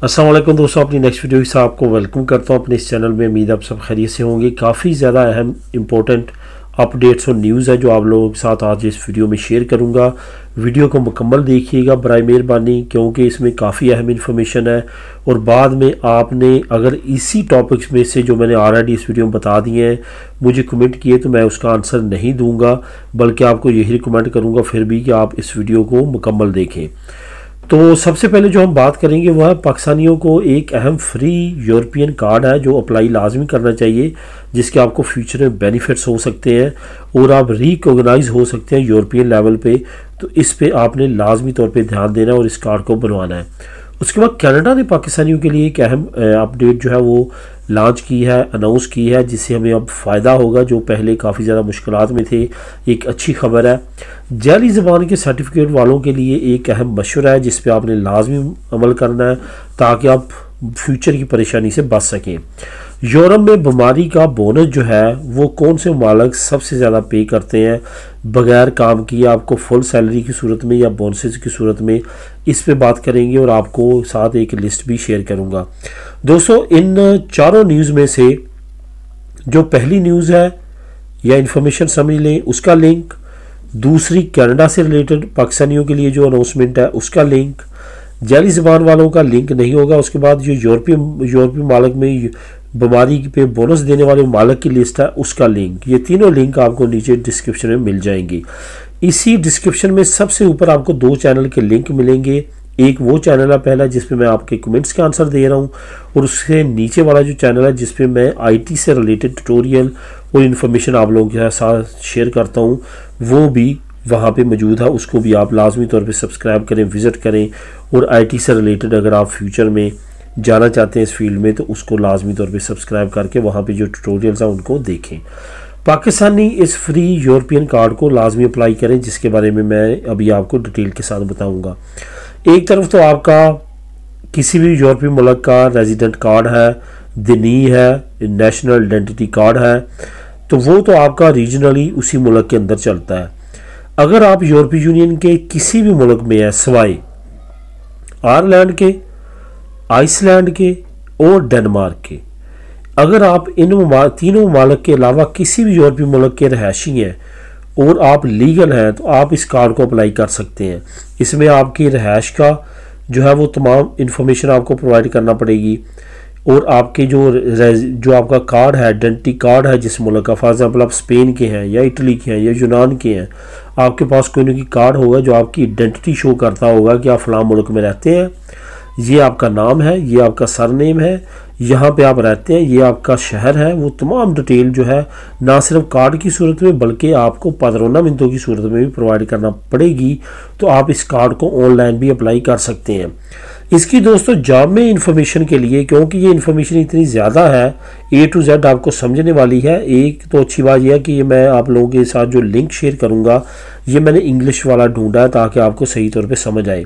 अस्सलाम वालेकुम दोस्तों, अपनी नेक्स्ट वीडियो के साथ आपको वेलकम करता हूं अपने इस चैनल में। उम्मीद आप सब खैरियत से होंगे। काफ़ी ज़्यादा अहम इंपॉर्टेंट अपडेट्स और न्यूज़ है जो आप लोगों के साथ आज इस वीडियो में शेयर करूंगा। वीडियो को मुकम्मल देखिएगा बराए मेहरबानी, क्योंकि इसमें काफ़ी अहम इंफॉर्मेशन है और बाद में आपने अगर इसी टॉपिक्स में से जो मैंने ऑलरेडी इस वीडियो में बता दिए हैं मुझे कमेंट किए तो मैं उसका आंसर नहीं दूंगा, बल्कि आपको यही रिकमेंड करूंगा फिर भी कि आप इस वीडियो को मुकम्मल देखें। तो सबसे पहले जो हम बात करेंगे वह है पाकिस्तानियों को एक अहम फ्री यूरोपियन कार्ड है जो अप्लाई लाजमी करना चाहिए, जिसके आपको फ्यूचर में बेनिफिट्स हो सकते हैं और आप रिकॉग्नाइज हो सकते हैं यूरोपियन लेवल पे। तो इस पे आपने लाजमी तौर पे ध्यान देना और इस कार्ड को बनवाना है। उसके बाद कनाडा ने पाकिस्तानियों के लिए एक अहम अपडेट जो है वो लॉन्च की है, अनाउंस की है, जिससे हमें अब फ़ायदा होगा जो पहले काफ़ी ज़्यादा मुश्किलात में थे। एक अच्छी खबर है। जाली ज़बान के सर्टिफिकेट वालों के लिए एक अहम मशवरा है जिस पे आपने लाजमी अमल करना है ताकि आप फ्यूचर की परेशानी से बच सकें। यूरोप में बीमारी का बोनस जो है वो कौन से मालिक सबसे ज़्यादा पे करते हैं बगैर काम किए, आपको फुल सैलरी की सूरत में या बोनसेस की सूरत में, इस पे बात करेंगे और आपको साथ एक लिस्ट भी शेयर करूंगा। दोस्तों, इन चारों न्यूज़ में से जो पहली न्यूज़ है या इन्फॉर्मेशन समझ लें उसका लिंक, दूसरी कनाडा से रिलेटेड पाकिस्तानियों के लिए जो अनाउंसमेंट है उसका लिंक, जाली ज़बान वालों का लिंक नहीं होगा। उसके बाद जो यूरोपीय मालिक में बीमारी पे बोनस देने वाले मालिक की लिस्ट है उसका लिंक, ये तीनों लिंक आपको नीचे डिस्क्रिप्शन में मिल जाएंगे। इसी डिस्क्रिप्शन में सबसे ऊपर आपको दो चैनल के लिंक मिलेंगे। एक वो चैनल है पहला जिसपे मैं आपके कमेंट्स के आंसर दे रहा हूँ, और उसके नीचे वाला जो चैनल है जिसपे मैं आईटी से रिलेटेड ट्यूटोरियल और इन्फॉर्मेशन आप लोगों के साथ शेयर करता हूँ, वो भी वहाँ पे मौजूद है। उसको भी आप लाजमी तौर पे सब्सक्राइब करें, विज़िट करें, और आईटी से रिलेटेड अगर आप फ्यूचर में जाना चाहते हैं इस फील्ड में तो उसको लाजमी तौर पे सब्सक्राइब करके वहाँ पे जो ट्यूटोरियल्स हैं उनको देखें। पाकिस्तानी इस फ्री यूरोपियन कार्ड को लाजमी अप्लाई करें, जिसके बारे में मैं अभी आपको डिटेल के साथ बताऊँगा। एक तरफ तो आपका किसी भी यूरोपीय मुल्क का रेजिडेंट कार्ड है, दिनी है, नेशनल आइडेंटिटी कार्ड है, तो वो तो आपका रीजनली उसी मुल्क के अंदर चलता है। अगर आप यूरोपीय यूनियन के किसी भी मुल्क में है सवाए आयरलैंड के, आइसलैंड के और डेनमार्क के, अगर आप इन तीनों ममालिक के अलावा किसी भी यूरोपीय मुल्क के रहायशी हैं और आप लीगल हैं तो आप इस कार्ड को अप्लाई कर सकते हैं। इसमें आपकी रहायश का जो है वो तमाम इन्फॉर्मेशन आपको प्रोवाइड करना पड़ेगी, और आपके जो आपका कार्ड है, आइडेंटिटी कार्ड है जिस मुल्क का, फॉर एग्जांपल आप स्पेन के हैं या इटली के हैं या यूनान के हैं, आपके पास कोई ना कोई कार्ड होगा जो आपकी आइडेंटिटी शो करता होगा कि आप फलां मुल्क में रहते हैं, ये आपका नाम है, ये आपका सरनेम है, यहाँ पे आप रहते हैं, ये आपका शहर है। वो तमाम डिटेल जो है ना सिर्फ कार्ड की सूरत में बल्कि आपको पदरोना मिनटों की सूरत में भी प्रोवाइड करना पड़ेगी। तो आप इस कार्ड को ऑनलाइन भी अप्लाई कर सकते हैं। इसकी दोस्तों जामे इन्फॉर्मेशन के लिए, क्योंकि ये इन्फॉर्मेशन इतनी ज़्यादा है, A to Z आपको समझने वाली है। एक तो अच्छी बात यह है कि ये मैं आप लोगों के साथ जो लिंक शेयर करूँगा ये मैंने इंग्लिश वाला ढूंढा है ताकि आपको सही तौर पे समझ आए।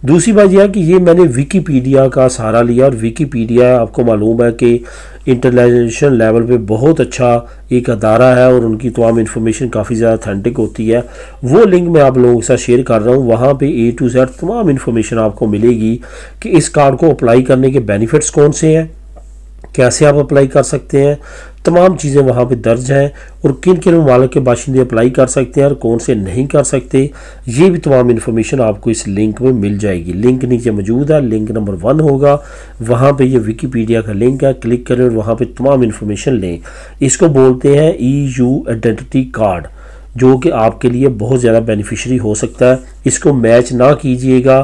दूसरी बात यह है कि ये मैंने विकीपीडिया का सहारा लिया, और विकीपीडिया आपको मालूम है कि इंटरनेशनल लेवल पे बहुत अच्छा एक अदारा है और उनकी तमाम इन्फॉर्मेशन काफ़ी ज़्यादा ऑथेंटिक होती है। वो लिंक मैं आप लोगों के साथ शेयर कर रहा हूँ। वहाँ पे A to Z तमाम इन्फॉर्मेशन आपको मिलेगी कि इस कार्ड को अप्लाई करने के बेनिफिट्स कौन से हैं, कैसे आप अप्लाई कर सकते हैं, तमाम चीज़ें वहाँ पे दर्ज हैं, और किन किन ममालिक के बाशिंदे अप्लाई कर सकते हैं और कौन से नहीं कर सकते, ये भी तमाम इन्फॉर्मेशन आपको इस लिंक में मिल जाएगी। लिंक नीचे मौजूद है, लिंक नंबर 1 होगा, वहाँ पे ये विकीपीडिया का लिंक है, क्लिक करें और वहाँ पे तमाम इन्फॉर्मेशन लें। इसको बोलते हैं EU आइडेंटिटी कार्ड, जो कि आपके लिए बहुत ज़्यादा बेनिफिशरी हो सकता है। इसको मैच ना कीजिएगा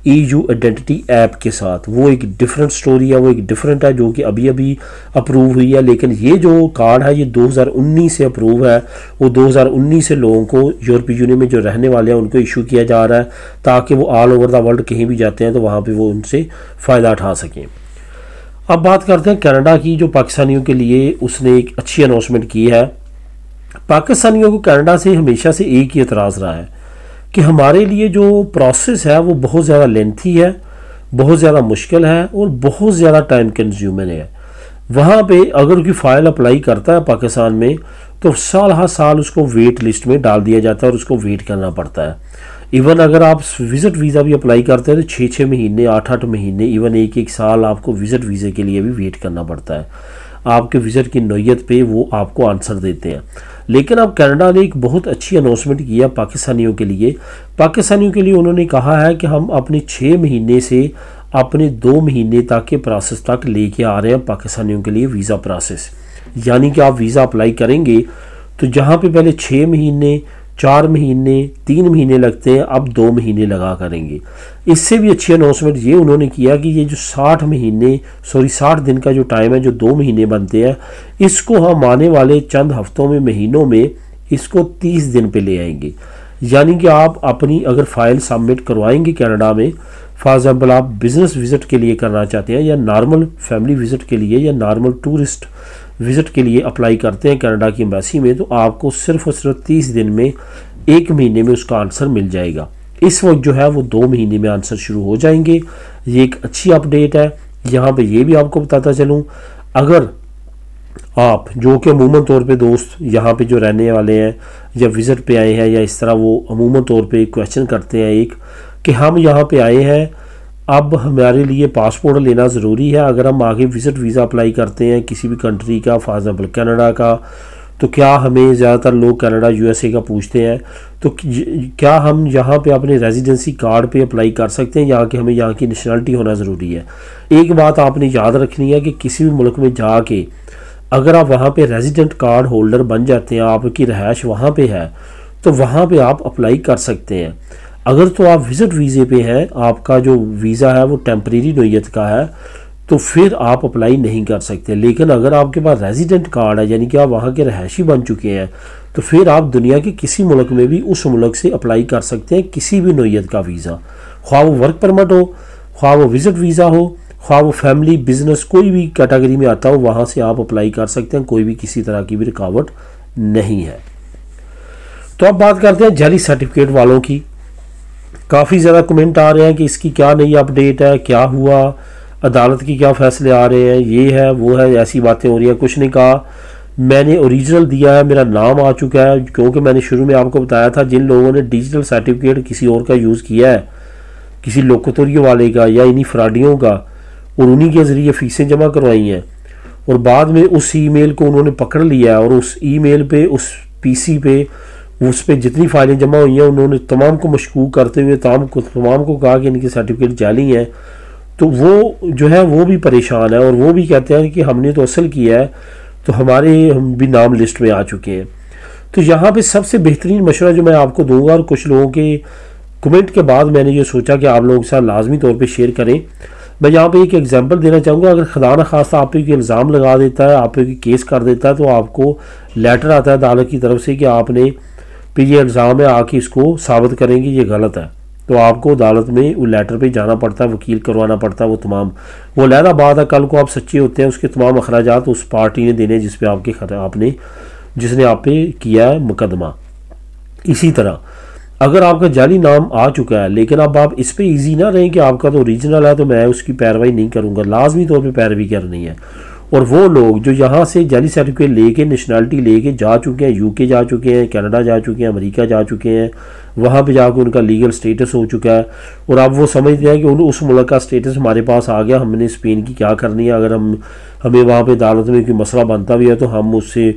EU आइडेंटिटी ऐप के साथ, वो एक डिफरेंट स्टोरी है, वो एक डिफरेंट है जो कि अभी अभी अप्रूव हुई है। लेकिन ये जो कार्ड है ये 2019 से अप्रूव है, वो 2019 से लोगों को यूरोपीय यूनियन में जो रहने वाले हैं उनको इशू किया जा रहा है ताकि वो ऑल ओवर द वर्ल्ड कहीं भी जाते हैं तो वहाँ पर वो उनसे फ़ायदा उठा सकें। अब बात करते हैं कनाडा की, जो पाकिस्तानियों के लिए उसने एक अच्छी अनाउंसमेंट की है। पाकिस्तानियों को कनाडा से हमेशा से एक ही एतराज़ रहा है कि हमारे लिए जो प्रोसेस है वो बहुत ज़्यादा लेंथी है, बहुत ज़्यादा मुश्किल है और बहुत ज़्यादा टाइम कंज्यूमिंग है। वहाँ पे अगर कोई फ़ाइल अप्लाई करता है पाकिस्तान में तो साल हर साल उसको वेट लिस्ट में डाल दिया जाता है और उसको वेट करना पड़ता है। इवन अगर आप विज़िट वीज़ा भी अप्लाई करते हैं तो 6-6 महीने, 8-8 महीने, इवन 1-1 साल आपको विज़िट वीज़े के लिए भी वेट करना पड़ता है। आपके विज़िट की नौयत पे वो आपको आंसर देते हैं। लेकिन अब कनाडा ने एक बहुत अच्छी अनाउंसमेंट किया पाकिस्तानियों के लिए। पाकिस्तानियों के लिए उन्होंने कहा है कि हम अपने 6 महीने से अपने 2 महीने तक के प्रोसेस तक लेके आ रहे हैं पाकिस्तानियों के लिए वीज़ा प्रोसेस। यानी कि आप वीज़ा अप्लाई करेंगे तो जहाँ पे पहले 6 महीने, 4 महीने, 3 महीने लगते हैं, अब 2 महीने लगा करेंगे। इससे भी अच्छी अनाउंसमेंट ये उन्होंने किया कि ये जो 60 दिन का जो टाइम है, जो 2 महीने बनते हैं, इसको हम आने वाले चंद हफ्तों में, महीनों में इसको 30 दिन पे ले आएंगे। यानी कि आप अपनी अगर फाइल सबमिट करवाएंगे कनाडा में, फॉर एग्ज़ाम्पल आप बिज़नेस विज़िट के लिए करना चाहते हैं या नॉर्मल फैमिली विज़िट के लिए या नॉर्मल टूरिस्ट विज़िट के लिए अप्लाई करते हैं कनाडा की एम्बेसी में, तो आपको सिर्फ और सिर्फ 30 दिन में, 1 महीने में उसका आंसर मिल जाएगा। इस वक्त जो है वो 2 महीने में आंसर शुरू हो जाएंगे। ये एक अच्छी अपडेट है। यहाँ पे ये भी आपको बताता चलूँ, अगर आप जो कि अमूमन तौर पे दोस्त यहाँ पे जो रहने वाले हैं या विज़िट पे आए हैं या इस तरह, वो अमूमन तौर पे क्वेश्चन करते हैं एक कि हम यहाँ पे आए हैं, अब हमारे लिए पासपोर्ट लेना ज़रूरी है। अगर हम आगे विज़िट वीज़ा अप्लाई करते हैं किसी भी कंट्री का, फॉर एग्ज़ाम्पल कनाडा का, तो क्या हमें, ज़्यादातर लोग कनाडा USA का पूछते हैं, तो क्या हम यहाँ पे अपने रेजिडेंसी कार्ड पे अप्लाई कर सकते हैं, यहाँ के हमें यहाँ की नेशनलिटी होना ज़रूरी है। एक बात आपने याद रखनी है कि किसी भी मुल्क में जाके अगर आप वहाँ पे रेजिडेंट कार्ड होल्डर बन जाते हैं, आपकी रहायश वहाँ पे है, तो वहाँ पे आप अप्लाई कर सकते हैं। अगर तो आप विज़िट वीज़े पे हैं, आपका जो वीज़ा है वो टेम्परेरी नोयत का है, तो फिर आप अप्लाई नहीं कर सकते। लेकिन अगर आपके पास रेजिडेंट कार्ड है, यानी कि आप वहाँ के रहायशी बन चुके हैं, तो फिर आप दुनिया के किसी मुल्क में भी उस मुल्क से अप्लाई कर सकते हैं किसी भी नोयत का वीज़ा, ख्वाह वो वर्क परमिट हो, ख्वाह वो विज़िट वीज़ा हो, ख्वाह वो फैमिली, बिजनेस, कोई भी कैटेगरी में आता हो, वहाँ से आप अप्लाई कर सकते हैं। कोई भी किसी तरह की भी रुकावट नहीं है। तो अब बात करते हैं जाली सर्टिफिकेट वालों की। काफ़ी ज़्यादा कमेंट आ रहे हैं कि इसकी क्या नई अपडेट है, क्या हुआ, अदालत की क्या फ़ैसले आ रहे हैं, ये है वो है, ऐसी बातें हो रही हैं। कुछ नहीं कहा, मैंने ओरिजिनल दिया है, मेरा नाम आ चुका है, क्योंकि मैंने शुरू में आपको बताया था जिन लोगों ने डिजिटल सर्टिफिकेट किसी और का यूज़ किया है, किसी लोकतोरियों वाले का या इन्हीं फ्रॉडियों का, और उन्हीं के ज़रिए फ़ीसें जमा करवाई हैं, और बाद में उस ईमेल को उन्होंने पकड़ लिया और उस ईमेल पे, उस PC पे, उस पर जितनी फाइलें जमा हुई हैं, उन्होंने तमाम को मशकूक करते हुए तमाम को कहा कि इनके सर्टिफिकेट जाली हैं। तो वो जो है वो भी परेशान है और वो भी कहते हैं कि हमने तो असल किया है, तो हमारे हम भी नाम लिस्ट में आ चुके हैं। तो यहाँ पे सबसे बेहतरीन मशवरा जो मैं आपको दूंगा, और कुछ लोगों के कमेंट के बाद मैंने ये सोचा कि आप लोगों के साथ लाजमी तौर पे शेयर करें। मैं यहाँ पे एक एग्जांपल देना चाहूँगा। अगर खुदा न खास्ता आप पे इल्ज़ाम लगा देता है, आप पे केस कर देता है, तो आपको लेटर आता है अदालत की तरफ से कि आपने पे ये इल्ज़ाम है, आके इसको साबित करेंगे ये गलत है, तो आपको अदालत में वो लेटर पे जाना पड़ता है, वकील करवाना पड़ता है। वो तमाम, वो अलहदा बात है, कल को आप सच्चे होते हैं, उसके तमाम अखराजात उस पार्टी ने देने जिस पे जिसने आप पे किया है मुकदमा। इसी तरह अगर आपका जाली नाम आ चुका है, लेकिन अब आप इस पे इजी ना रहें कि आपका तो ओरिजिनल है तो मैं उसकी पैरवाई नहीं करूँगा, लाजमी तौर पे पैरवी करनी है। और वो लोग जो यहाँ से जाली सर्टिफिकेट लेके, नेशनलिटी लेके जा चुके हैं, UK जा चुके हैं, कनाडा जा चुके हैं, अमेरिका जा चुके हैं, वहाँ पे जाकर उनका लीगल स्टेटस हो चुका है, और अब वो समझते हैं कि उस मुल्क का स्टेटस हमारे पास आ गया, हमने स्पेन की क्या करनी है। अगर हमें वहाँ पे अदालत में कोई मसला बनता भी है तो हम उससे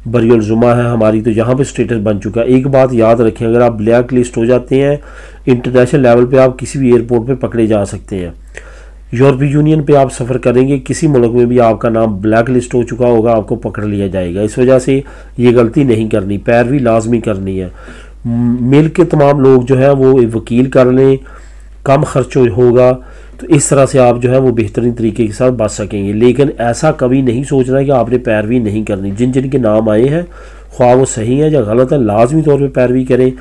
बरियल जुमा है हमारी, तो यहाँ पे स्टेटस बन चुका है। एक बात याद रखें, अगर आप ब्लैक लिस्ट हो जाते हैं इंटरनेशनल लेवल पे, आप किसी भी एयरपोर्ट पे पकड़े जा सकते हैं। यूरोपीय यूनियन पे आप सफ़र करेंगे, किसी मुल्क में भी आपका नाम ब्लैक लिस्ट हो चुका होगा, आपको पकड़ लिया जाएगा। इस वजह से ये गलती नहीं करनी, पैरवी लाजमी करनी है। मिल के तमाम लोग जो है वो वकील कर लें, कम खर्च होगा, तो इस तरह से आप जो है वो बेहतरीन तरीके के साथ बच सकेंगे। लेकिन ऐसा कभी नहीं सोचना कि आपने पैरवी नहीं करनी। जिन जिन के नाम आए हैं, ख्वाह वो सही है या गलत है, लाजमी तौर पे पैरवी करें,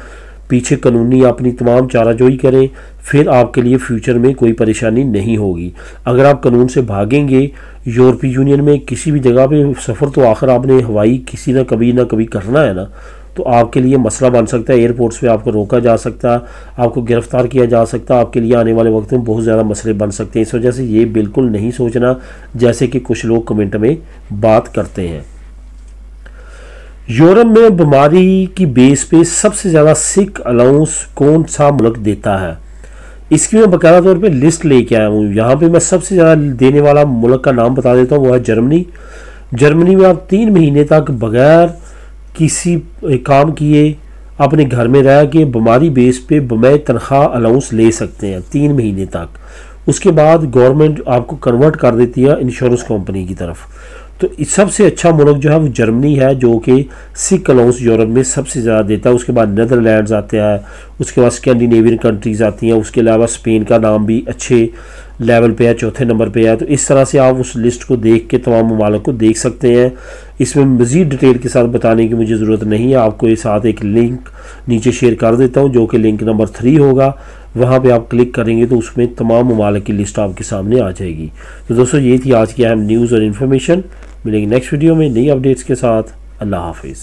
पीछे कानूनी अपनी तमाम चाराजोई करें, फिर आपके लिए फ्यूचर में कोई परेशानी नहीं होगी। अगर आप कानून से भागेंगे, यूरोपीय यूनियन में किसी भी जगह पे सफ़र तो आखिर आपने हवाई किसी ना कभी करना है ना, तो आपके लिए मसला बन सकता है। एयरपोर्ट्स पे आपको रोका जा सकता है, आपको गिरफ्तार किया जा सकता है, आपके लिए आने वाले वक्त में बहुत ज़्यादा मसले बन सकते हैं। इस वजह से ये बिल्कुल नहीं सोचना जैसे कि कुछ लोग कमेंट में बात करते हैं। यूरोप में बीमारी की बेस पे सबसे ज़्यादा सिक अलाउंस कौन सा मुल्क देता है, इसकी मैं बाकायदा तौर पे लिस्ट लेके आया हूँ। यहाँ पे मैं सबसे ज़्यादा देने वाला मुल्क का नाम बता देता हूँ, वो है जर्मनी। जर्मनी में आप 3 महीने तक बगैर किसी काम किए अपने घर में रह के बीमारी बेस पे बमै तनख्वाह अलाउंस ले सकते हैं 3 महीने तक। उसके बाद गवर्नमेंट आपको कन्वर्ट कर देती है इंश्योरेंस कंपनी की तरफ। तो सबसे अच्छा मुल्क जो है वो जर्मनी है, जो कि सिक अलाउंस यूरोप में सबसे ज़्यादा देता है। उसके बाद नीदरलैंड्स आते हैं, उसके बाद स्कैंडिनेवियन कंट्रीज़ आती हैं, उसके अलावा स्पेन का नाम भी अच्छे लेवल पे है, चौथे नंबर पे है। तो इस तरह से आप उस लिस्ट को देख के तमाम ममालिक को देख सकते हैं। इसमें मज़ीद डिटेल के साथ बताने की मुझे ज़रूरत नहीं है, आपको इस साथ एक लिंक नीचे शेयर कर देता हूँ जो कि लिंक नंबर 3 होगा। वहाँ पे आप क्लिक करेंगे तो उसमें तमाम ममालिक की लिस्ट आपके सामने आ जाएगी। तो दोस्तों ये थी आज की अहम न्यूज़ और इन्फॉर्मेशन। मिलेंगे नेक्स्ट वीडियो में नई अपडेट्स के साथ। अल्लाह हाफिज़।